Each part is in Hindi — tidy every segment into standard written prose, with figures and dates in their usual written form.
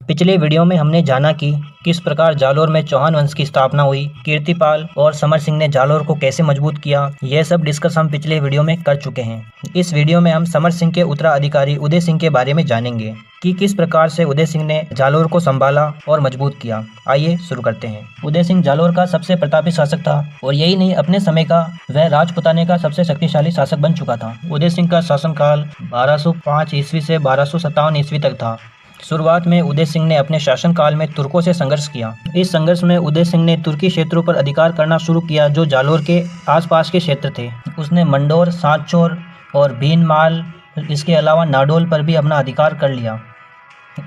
पिछले वीडियो में हमने जाना कि किस प्रकार जालोर में चौहान वंश की स्थापना हुई, कीर्तिपाल और समर सिंह ने जालोर को कैसे मजबूत किया, यह सब डिस्कस हम पिछले वीडियो में कर चुके हैं। इस वीडियो में हम समर सिंह के उत्तराधिकारी उदय सिंह के बारे में जानेंगे कि किस प्रकार से उदय सिंह ने जालोर को संभाला और मजबूत किया। आइए शुरू करते हैं। उदय सिंह जालोर का सबसे प्रतापी शासक था और यही नहीं, अपने समय का वह राजपुताने का सबसे शक्तिशाली शासक बन चुका था। उदय सिंह का शासनकाल 1205 ईस्वी से 1257 ईस्वी तक था। शुरुआत में उदय सिंह ने अपने शासनकाल में तुर्कों से संघर्ष किया। इस संघर्ष में उदय सिंह ने तुर्की क्षेत्रों पर अधिकार करना शुरू किया जो जालोर के आसपास के क्षेत्र थे। उसने मंडोर, सांचौर और भीनमाल, इसके अलावा नाडोल पर भी अपना अधिकार कर लिया।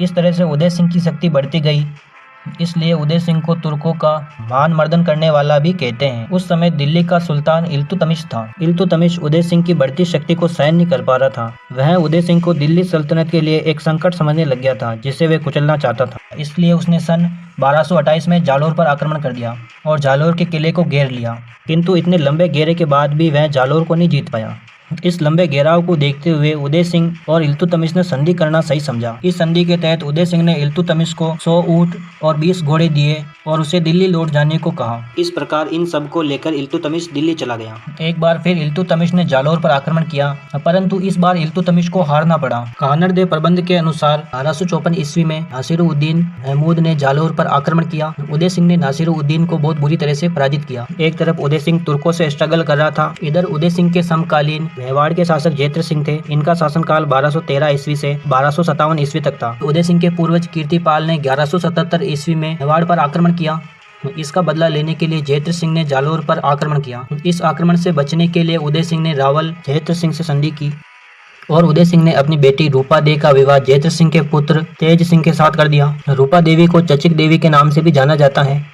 इस तरह से उदय सिंह की शक्ति बढ़ती गई, इसलिए उदय सिंह को तुर्कों का मान मर्दन करने वाला भी कहते हैं। उस समय दिल्ली का सुल्तान इल्तुतमिश था। इल्तुतमिश उदय सिंह की बढ़ती शक्ति को सहन नहीं कर पा रहा था। वह उदय सिंह को दिल्ली सल्तनत के लिए एक संकट समझने लग गया था जिसे वह कुचलना चाहता था। इसलिए उसने सन 1228 में जालोर पर आक्रमण कर दिया और जालोर के किले को घेर लिया। किंतु इतने लंबे घेरे के बाद भी वह जालोर को नहीं जीत पाया। इस लंबे घेराव को देखते हुए उदय सिंह और इल्तुतमिश ने संधि करना सही समझा। इस संधि के तहत उदय सिंह ने इल्तुतमिश को 100 ऊंट और 20 घोड़े दिए और उसे दिल्ली लौट जाने को कहा। इस प्रकार इन सब को लेकर इल्तुतमिश दिल्ली चला गया। एक बार फिर इल्तुतमिश ने जालोर पर आक्रमण किया, परंतु इस बार इल्तुतमिश को हारना पड़ा। कानरदे प्रबंध के अनुसार 1254 ईस्वी में नासिरुद्दीन महमूद ने जालोर पर आक्रमण किया। उदय सिंह ने नासिरुद्दीन को बहुत बुरी तरह से पराजित किया। एक तरफ उदय सिंह तुर्कों से स्ट्रगल कर रहा था, इधर उदय सिंह के समकालीन मेवाड़ के शासक जैत्र सिंह थे। इनका शासनकाल 1213 ईस्वी से 1257 ईस्वी तक था। उदय सिंह के पूर्वज कीर्तिपाल ने 1177 ईस्वी में मेवाड़ पर आक्रमण किया। इसका बदला लेने के लिए जैत्र सिंह ने जालोर पर आक्रमण किया। इस आक्रमण से बचने के लिए उदय सिंह ने रावल जैत्र सिंह से संधि की और उदय सिंह ने अपनी बेटी रूपा देवी का विवाह जैत्र सिंह के पुत्र तेज सिंह के साथ कर दिया। रूपा देवी को चचिक देवी के नाम से भी जाना जाता है।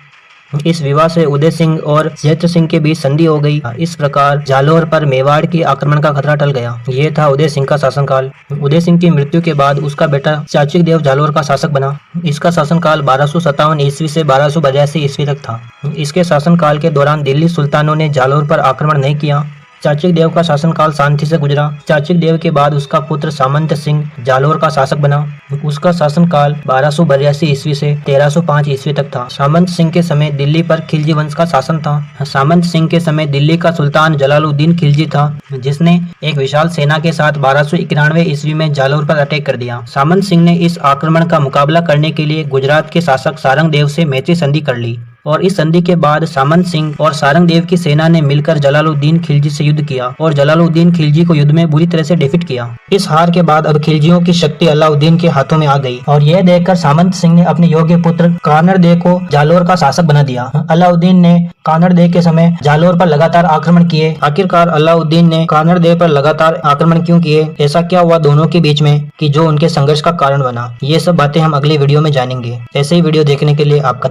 इस विवाह से उदय सिंह और जैत्र सिंह के बीच संधि हो गई। इस प्रकार जालोर पर मेवाड़ के आक्रमण का खतरा टल गया। ये था उदय सिंह का शासनकाल। उदय सिंह की मृत्यु के बाद उसका बेटा चाचिक देव जालोर का शासक बना। इसका शासनकाल 1257 ईस्वी से 1282 ईस्वी तक था। इसके शासनकाल के दौरान दिल्ली सुल्तानों ने जालोर पर आक्रमण नहीं किया। चाचिक देव का शासनकाल शांति से गुजरा। चाचिक देव के बाद उसका पुत्र सामंत सिंह जालोर का शासक बना। उसका शासनकाल 1282 ईस्वी से 1305 ईस्वी तक था। सामंत सिंह के समय दिल्ली पर खिलजी वंश का शासन था। सामंत सिंह के समय दिल्ली का सुल्तान जलालुद्दीन खिलजी था, जिसने एक विशाल सेना के साथ 1291 ईस्वी में जालोर पर अटैक कर दिया। सामंत सिंह ने इस आक्रमण का मुकाबला करने के लिए गुजरात के शासक सारंग देव से मैत्री संधि कर ली और इस संधि के बाद सामंत सिंह और सारंग देव की सेना ने मिलकर जलालुद्दीन खिलजी से युद्ध किया और जलालुद्दीन खिलजी को युद्ध में बुरी तरह से डिफीट किया। इस हार के बाद अब खिलजियों की शक्ति अलाउद्दीन के हाथों में आ गई और यह देखकर सामंत सिंह ने अपने योग्य पुत्र कानरदे को जालोर का शासक बना दिया। अलाउद्दीन ने कानरदे के समय जालोर पर लगातार आक्रमण किए। आखिरकार अलाउद्दीन ने कानरदे पर लगातार आक्रमण क्यों किए, ऐसा क्या हुआ दोनों के बीच में कि जो उनके संघर्ष का कारण बना, ये सब बातें हम अगले वीडियो में जानेंगे। ऐसे ही वीडियो देखने के लिए आपका